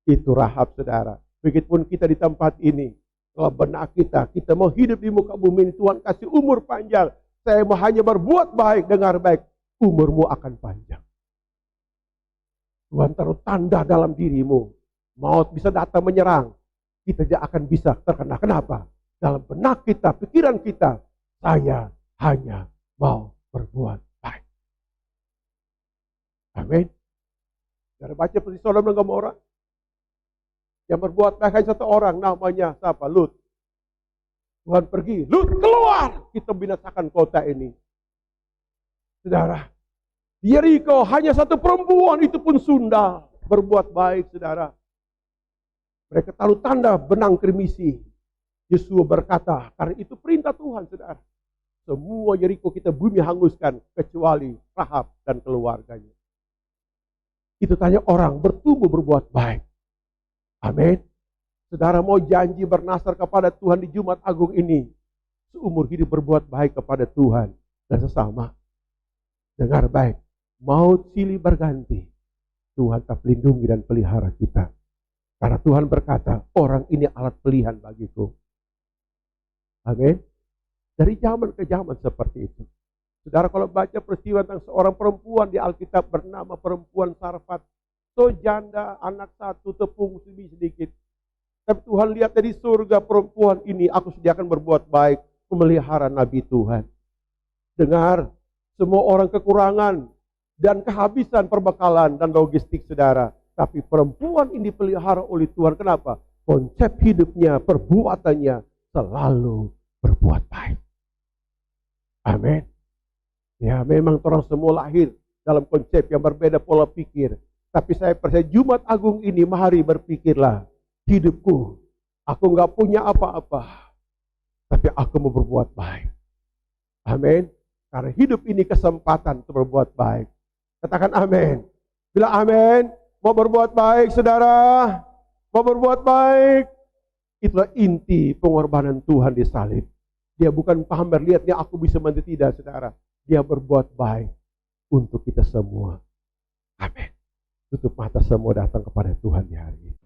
Itu Rahab, saudara. Begitupun kita di tempat ini. Kalau benak kita mau hidup di muka bumi ini, Tuhan kasih umur panjang. Saya mau hanya berbuat baik, dengar baik, umurmu akan panjang. Tuhan taruh tanda dalam dirimu. Maut bisa datang menyerang. Kita tidak akan bisa terkena. Kenapa? Dalam benak kita, pikiran kita, saya hanya mau berbuat baik. Amin. Dari baca seperti Sodom dan Gomora. Yang berbuat baik hanya 1 orang, namanya siapa? Lut. Tuhan pergi, Lut keluar. Kita binasakan kota ini. Saudara, di Yeriko hanya 1 perempuan, itu pun sundal. Berbuat baik, saudara. Mereka taruh tanda benang kermisi. Yesua berkata, karena itu perintah Tuhan, saudara. Semua Yeriko kita bumi hanguskan, kecuali Rahab dan keluarganya. Itu tanya orang bertumbuh berbuat baik. Amin. Saudara mau janji bernasar kepada Tuhan di Jumat Agung ini. Seumur hidup berbuat baik kepada Tuhan dan sesama. Dengar baik. Maut silih berganti. Tuhan tak pelindungi dan pelihara kita. Karena Tuhan berkata, orang ini alat pilihan bagiku. Amin. Dari zaman ke zaman seperti itu. Saudara kalau baca peristiwa tentang seorang perempuan di Alkitab bernama perempuan Sarfat. So janda, anak 1, tepung sedikit. Tapi Tuhan lihat dari surga perempuan ini, aku sediakan berbuat baik, memelihara Nabi Tuhan. Dengar, semua orang kekurangan dan kehabisan perbekalan dan logistik, saudara. Tapi perempuan ini dipelihara oleh Tuhan. Kenapa? Konsep hidupnya, perbuatannya selalu berbuat baik. Amin. Ya, memang orang semua lahir dalam konsep yang berbeda pola pikir. Tapi saya percaya Jumat Agung ini, mari berpikirlah. Hidupku, aku nggak punya apa-apa. Tapi aku mau berbuat baik. Amin. Karena hidup ini kesempatan untuk berbuat baik. Katakan amin. Bila amin. Mau berbuat baik, saudara. Mau berbuat baik. Itulah inti pengorbanan Tuhan di salib. Dia bukan pamer, lihatnya aku bisa mati, tidak, saudara. Dia berbuat baik untuk kita semua. Amin. Tutup mata semua, datang kepada Tuhan di hari ini.